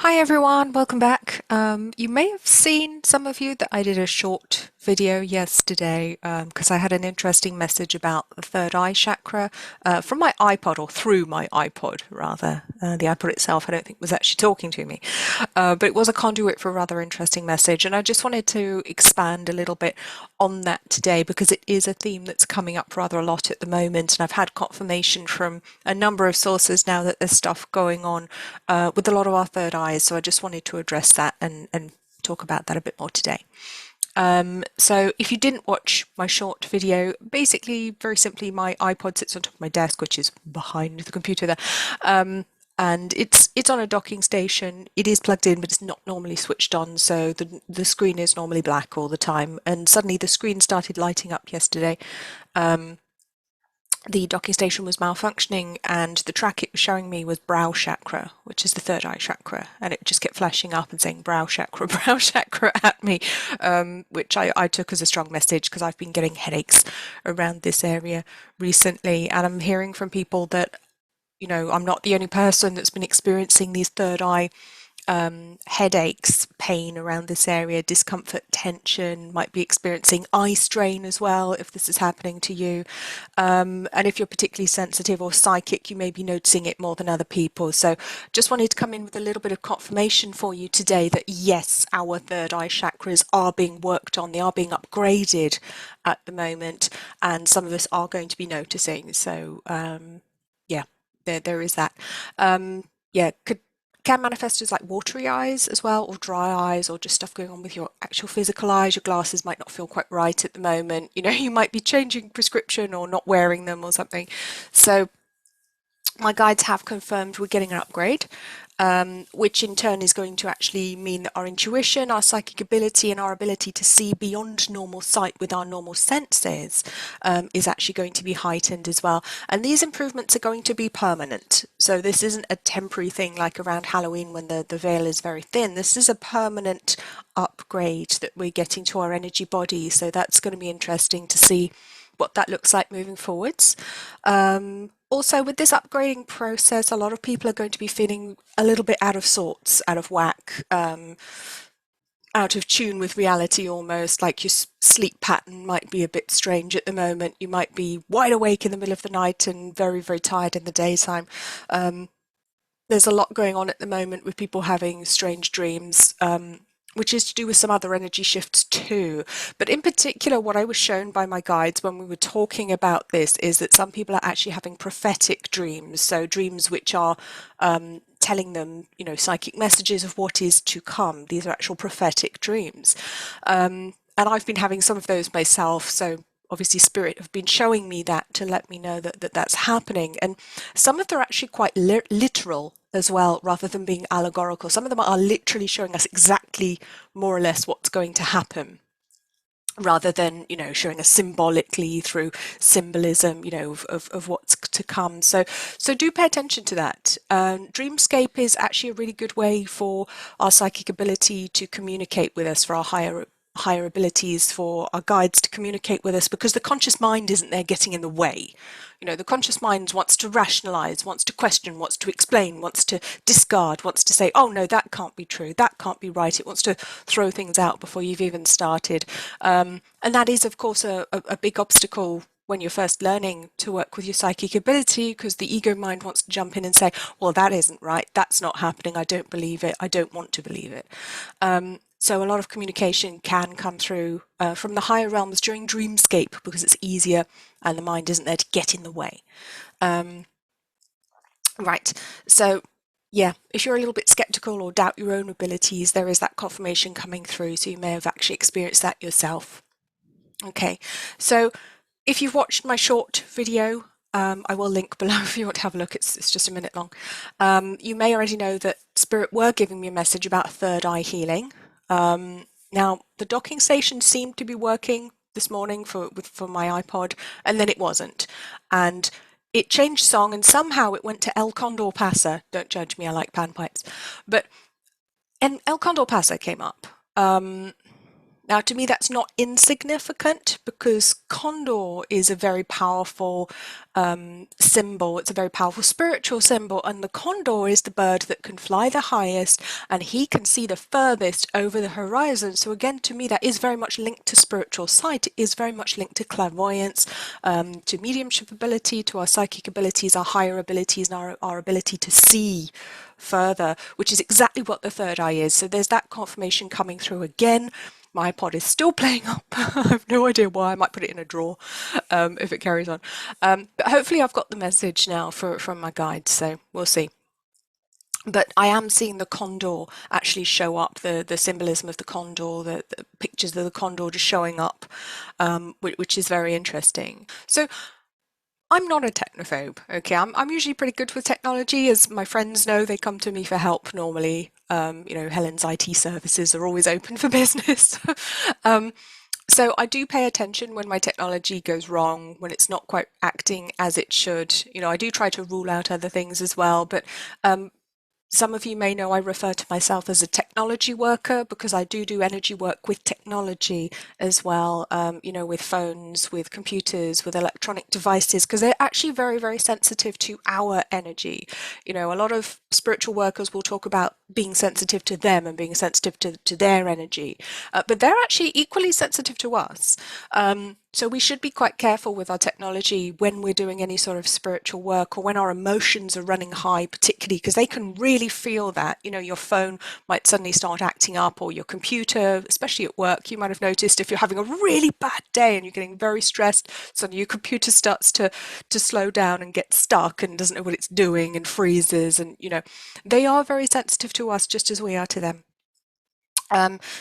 Hi everyone, welcome back. You may have seen, some of you, that I did a short video yesterday because I had an interesting message about the third eye chakra from my iPod, or through my iPod rather. The iPod itself I don't think was actually talking to me, but it was a conduit for a rather interesting message, and I just wanted to expand a little bit on that today because it is a theme that's coming up rather a lot at the moment, and I've had confirmation from a number of sources now that there's stuff going on with a lot of our third eyes. So I just wanted to address that and talk about that a bit more today. So if you didn't watch my short video, basically, very simply, my iPod sits on top of my desk, which is behind the computer there. And it's on a docking station. It is plugged in, but it's not normally switched on, so the screen is normally black all the time. And suddenly the screen started lighting up yesterday. The docking station was malfunctioning, and the track it was showing me was brow chakra, which is the third eye chakra, and it just kept flashing up and saying brow chakra, brow chakra at me, which I took as a strong message because I've been getting headaches around this area recently, and I'm hearing from people that, I'm not the only person that's been experiencing these third eye headaches, pain around this area, discomfort, tension, might be experiencing eye strain as well if this is happening to you. And if you're particularly sensitive or psychic, you may be noticing it more than other people. So just wanted to come in with a little bit of confirmation for you today that yes, our third eye chakras are being worked on, they are being upgraded at the moment, and some of us are going to be noticing. So yeah, there is that. Yeah, can manifest as like watery eyes as well, or dry eyes, or just stuff going on with your actual physical eyes. Your glasses might not feel quite right at the moment. You might be changing prescription or not wearing them or something. So my guides have confirmed we're getting an upgrade, which in turn is going to actually mean that our intuition, our psychic ability, and our ability to see beyond normal sight with our normal senses is actually going to be heightened as well. And these improvements are going to be permanent. So this isn't a temporary thing like around Halloween when the veil is very thin. This is a permanent upgrade that we're getting to our energy body. So that's going to be interesting to see what that looks like moving forwards. Also, with this upgrading process, a lot of people are going to be feeling a little bit out of sorts, out of whack, out of tune with reality almost, like your sleep pattern might be a bit strange at the moment. You might be wide awake in the middle of the night and very, very tired in the daytime. There's a lot going on at the moment with people having strange dreams, which is to do with some other energy shifts too. But in particular, what I was shown by my guides when we were talking about this is that some people are actually having prophetic dreams. So dreams which are telling them, psychic messages of what is to come. These are actual prophetic dreams. And I've been having some of those myself. So obviously spirit have been showing me that to let me know that that's happening, and some of them are actually quite literal as well, rather than being allegorical. Some of them are literally showing us exactly more or less what's going to happen, rather than showing us symbolically through symbolism of what's to come. So do pay attention to that. Dreamscape is actually a really good way for our psychic ability to communicate with us, for our higher abilities, for our guides to communicate with us, because the conscious mind isn't there getting in the way. The conscious mind wants to rationalize, wants to question, wants to explain, wants to discard, wants to say, oh no, that can't be true, that can't be right. It wants to throw things out before you've even started. And that is, of course, a big obstacle when you're first learning to work with your psychic ability, because the ego mind wants to jump in and say, well, that isn't right, that's not happening, I don't believe it, I don't want to believe it. So a lot of communication can come through from the higher realms during dreamscape, because it's easier and the mind isn't there to get in the way. Right, so yeah, if you're a little bit skeptical or doubt your own abilities, there is that confirmation coming through, so you may have actually experienced that yourself. Okay, so if you've watched my short video, I will link below if you want to have a look. It's just a minute long. You may already know that Spirit were giving me a message about third eye healing. Now, the docking station seemed to be working this morning for my iPod, and then it wasn't. And it changed song, and somehow it went to El Condor Pasa. Don't judge me, I like panpipes. And El Condor Pasa came up. Now, to me, that's not insignificant because condor is a very powerful symbol. It's a very powerful spiritual symbol, and the condor is the bird that can fly the highest and he can see the furthest over the horizon. So, again, to me, that is very much linked to spiritual sight. It is very much linked to clairvoyance, to mediumship ability, to our psychic abilities, our higher abilities, and our ability to see further, which is exactly what the third eye is. So, there's that confirmation coming through again. My iPod is still playing up. I have no idea why. I might put it in a drawer if it carries on. But hopefully I've got the message now from my guide, so we'll see. But I am seeing the condor actually show up, the symbolism of the condor, the pictures of the condor just showing up, which is very interesting. So I'm not a technophobe, okay? I'm usually pretty good with technology. As my friends know, they come to me for help normally. Helen's IT services are always open for business. um, so I do pay attention when my technology goes wrong, when it's not quite acting as it should. I do try to rule out other things as well, but um, some of you may know I refer to myself as a technology worker because I do energy work with technology as well, with phones, with computers, with electronic devices, because they're actually very, very sensitive to our energy. A lot of spiritual workers will talk about being sensitive to them and being sensitive to their energy, but they're actually equally sensitive to us. So we should be quite careful with our technology when we're doing any sort of spiritual work or when our emotions are running high, particularly because they can really feel that. Your phone might suddenly start acting up, or your computer, especially at work. You might have noticed if you're having a really bad day and you're getting very stressed, suddenly your computer starts to slow down and get stuck and doesn't know what it's doing and freezes. And, they are very sensitive to us just as we are to them.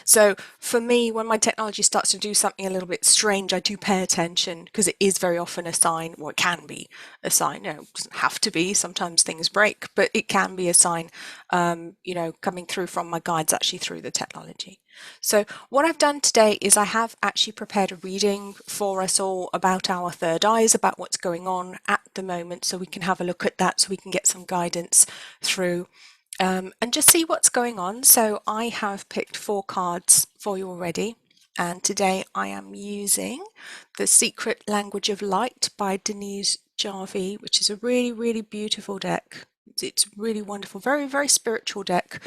So for me, when my technology starts to do something a little bit strange, I do pay attention because it is very often a sign, or it can be a sign. It doesn't have to be. Sometimes things break, but it can be a sign, coming through from my guides actually through the technology. So what I've done today is I have actually prepared a reading for us all about our third eyes, about what's going on at the moment, so we can have a look at that, so we can get some guidance through and just see what's going on. So I have picked 4 cards for you already, and today I am using The Secret Language of Light by Denise Jarvie, which is a really, really beautiful deck. It's really wonderful, very, very spiritual deck.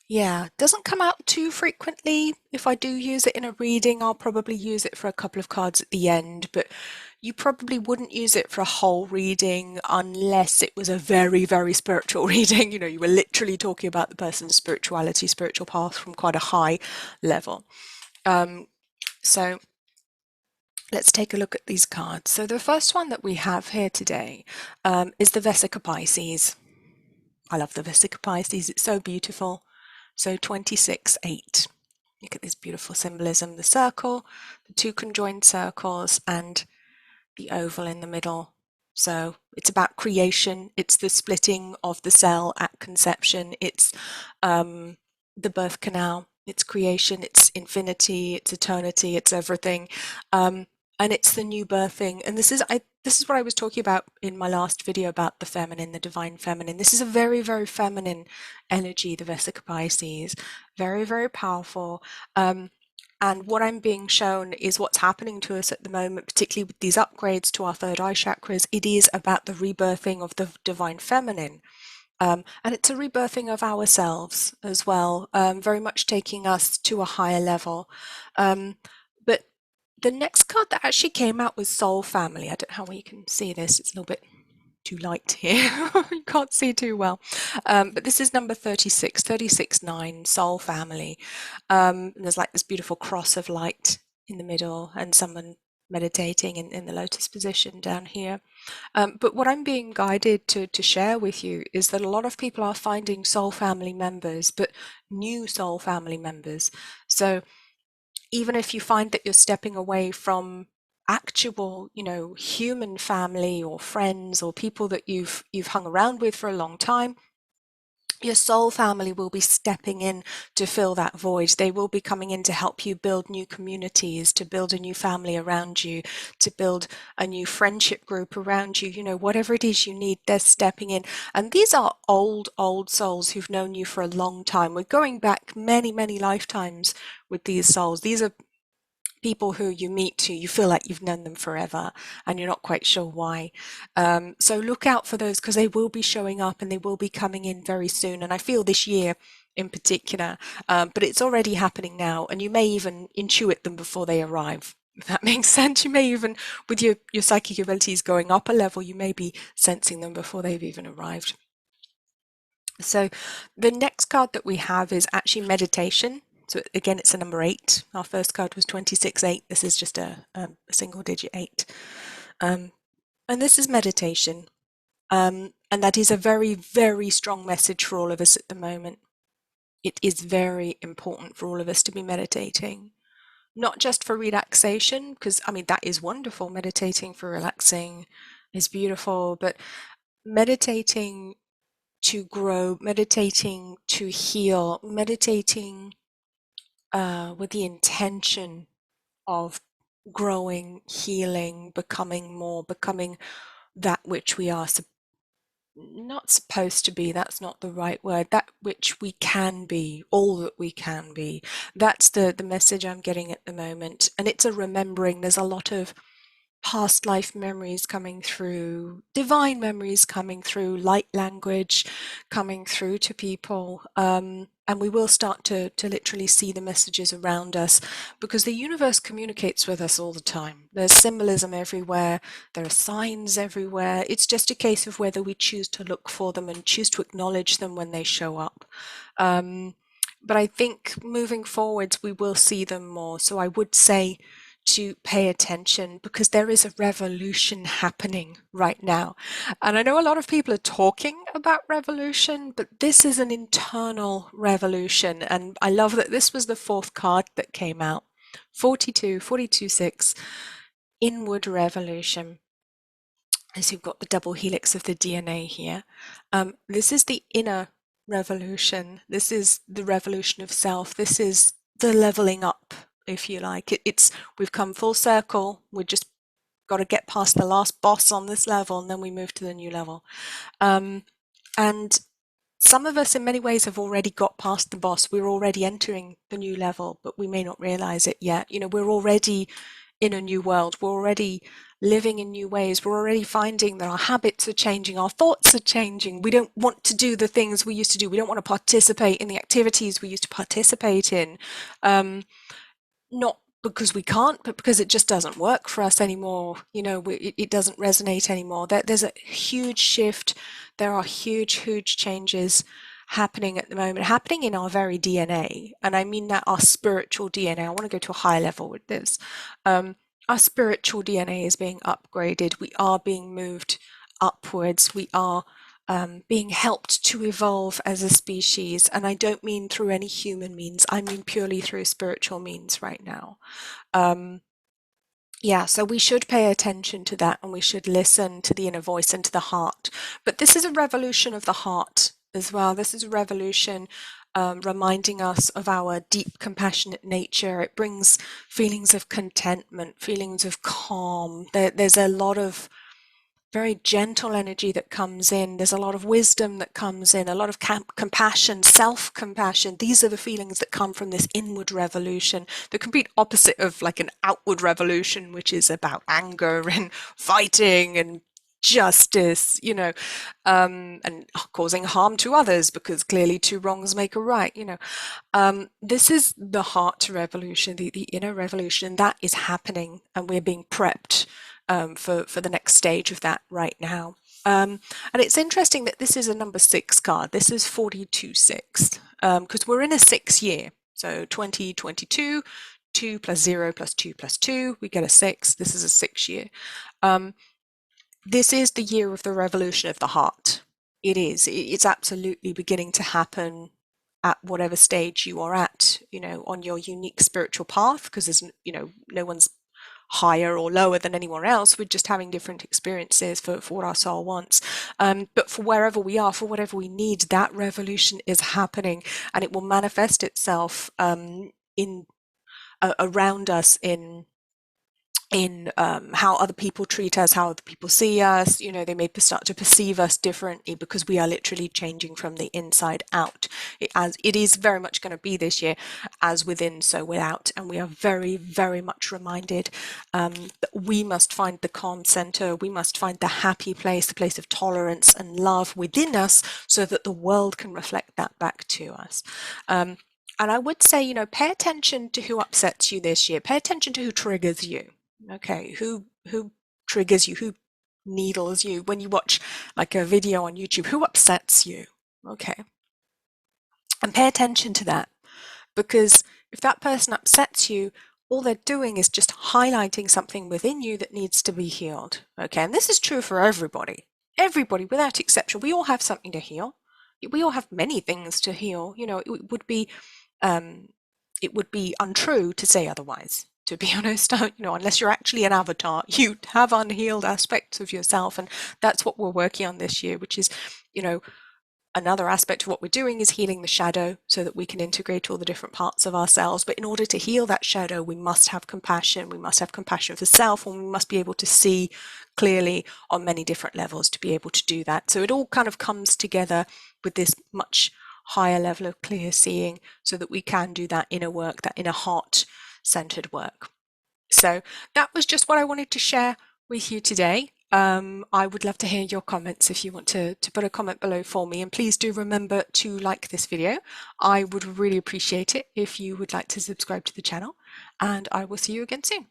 Yeah, doesn't come out too frequently. If I do use it in a reading, I'll probably use it for a couple of cards at the end, but you probably wouldn't use it for a whole reading unless it was a very, very spiritual reading. You were literally talking about the person's spirituality, spiritual path from quite a high level. So let's take a look at these cards. So the first one that we have here today is the Vesica Pisces. I love the Vesica Pisces. It's so beautiful. So 26-8. Look at this beautiful symbolism, the circle, the 2 conjoined circles, and the oval in the middle. So it's about creation. It's the splitting of the cell at conception. It's the birth canal. It's creation. It's infinity. It's eternity. It's everything. And it's the new birthing. And this is what I was talking about in my last video about the feminine, the divine feminine. This is a very, very feminine energy, the Vesica Pisces. Very, very powerful. And what I'm being shown is what's happening to us at the moment, particularly with these upgrades to our third eye chakras. It is about the rebirthing of the divine feminine. And it's a rebirthing of ourselves as well, very much taking us to a higher level. But the next card that actually came out was Soul Family. I don't know how you can see this. It's a little bit too light here. You can't see too well. But this is number 36, 36-9, Soul Family. And there's like this beautiful cross of light in the middle and someone meditating in the lotus position down here. But what I'm being guided to share with you is that a lot of people are finding soul family members, but new soul family members. So even if you find that you're stepping away from actual, human family or friends or people that you've hung around with for a long time, Your soul family will be stepping in to fill that void. They will be coming in to help you build new communities, to build a new family around you, to build a new friendship group around you. You know, whatever it is you need, they're stepping in. And these are old, old souls who've known you for a long time. We're going back many, many lifetimes with these souls. These are people who you meet who you feel like you've known them forever and you're not quite sure why. So look out for those because they will be showing up and they will be coming in very soon. And I feel this year in particular, but it's already happening now. And you may even intuit them before they arrive. If that makes sense, you may even, with your psychic abilities going up a level, you may be sensing them before they've even arrived. So the next card that we have is actually meditation. So again, it's a number 8. Our first card was 26-8. This is just a single digit 8. And this is meditation. And that is a very, very strong message for all of us at the moment. It is very important for all of us to be meditating, not just for relaxation, because I mean, that is wonderful. Meditating for relaxing is beautiful, but meditating to grow, meditating to heal, meditating with the intention of growing, healing, becoming more, becoming that which we are not supposed to be, that's not the right word, that which we can be, all that we can be. That's the message I'm getting at the moment. And it's a remembering, there's a lot of past life memories coming through, divine memories coming through, light language coming through to people. And we will start to literally see the messages around us because the universe communicates with us all the time. There's symbolism everywhere, there are signs everywhere. It's just a case of whether we choose to look for them and choose to acknowledge them when they show up. But I think moving forwards, we will see them more. So I would say to pay attention because there is a revolution happening right now. And I know a lot of people are talking about revolution, but this is an internal revolution. And I love that this was the fourth card that came out 42, 6, inward revolution. As you've got the double helix of the DNA here. This is the inner revolution. This is the revolution of self. This is the leveling up, if you like. It's we've come full circle. We just got to get past the last boss on this level, and then we move to the new level. And some of us, in many ways, have already got past the boss. We're already entering the new level, but we may not realize it yet. You know, we're already in a new world. We're already living in new ways. We're already finding that our habits are changing, our thoughts are changing. We don't want to do the things we used to do. We don't want to participate in the activities we used to participate in. Not because we can't, but because it just doesn't work for us anymore. You know, it doesn't resonate anymore. There's a huge shift. There are huge, huge changes happening at the moment, happening in our very DNA. And I mean that our spiritual DNA. I want to go to a high level with this. Our spiritual DNA is being upgraded. We are being moved upwards. We are being helped to evolve as a species. And I don't mean through any human means, I mean purely through spiritual means right now. Yeah, so we should pay attention to that and we should listen to the inner voice and to the heart. But this is a revolution of the heart as well. This is a revolution reminding us of our deep, compassionate nature. It brings feelings of contentment, feelings of calm. There's a lot of very gentle energy that comes in. There's a lot of wisdom that comes in, a lot of compassion, self-compassion. These are the feelings that come from this inward revolution, the complete opposite of like an outward revolution, which is about anger and fighting and justice, you know, and causing harm to others because clearly two wrongs make a right, you know. This is the heart revolution, the inner revolution that is happening, and we're being prepped for the next stage of that right now. And it's interesting that this is a number 6 card. This is 42-6 because we're in a 6 year. So 2022, 2 plus 0 plus 2 plus 2, we get a 6. This is a 6 year. This is the year of the revolution of the heart. It is. It's absolutely beginning to happen at whatever stage you are at, you know, on your unique spiritual path, because there's, you know, no one's higher or lower than anyone else. We're just having different experiences for what our soul wants. But for wherever we are, for whatever we need, that revolution is happening, and it will manifest itself in around us in how other people treat us, how other people see us. You know, they may start to perceive us differently because we are literally changing from the inside out. It is very much going to be this year, as within, so without. And we are very, very much reminded that we must find the calm center. We must find the happy place, the place of tolerance and love within us, so that the world can reflect that back to us. And I would say, you know, pay attention to who upsets you this year. Pay attention to who triggers you. Okay, who triggers you, who needles you when you watch like a video on YouTube, who upsets you? Okay, and pay attention to that, because if that person upsets you, all they're doing is just highlighting something within you that needs to be healed. Okay, and this is true for everybody. Everybody, without exception, we all have something to heal. We all have many things to heal. You know, it would be untrue to say otherwise, to be honest. You know, unless you're actually an avatar, you have unhealed aspects of yourself, and that's what we're working on this year, which is, you know, another aspect of what we're doing is healing the shadow, so that we can integrate all the different parts of ourselves. But in order to heal that shadow, we must have compassion. We must have compassion for self, and we must be able to see clearly on many different levels to be able to do that. So it all kind of comes together with this much higher level of clear seeing, so that we can do that inner work, that inner heart-centered work. So that was just what I wanted to share with you today. I would love to hear your comments if you want to put a comment below for me. And please do remember to like this video. I would really appreciate it if you would like to subscribe to the channel. And I will see you again soon.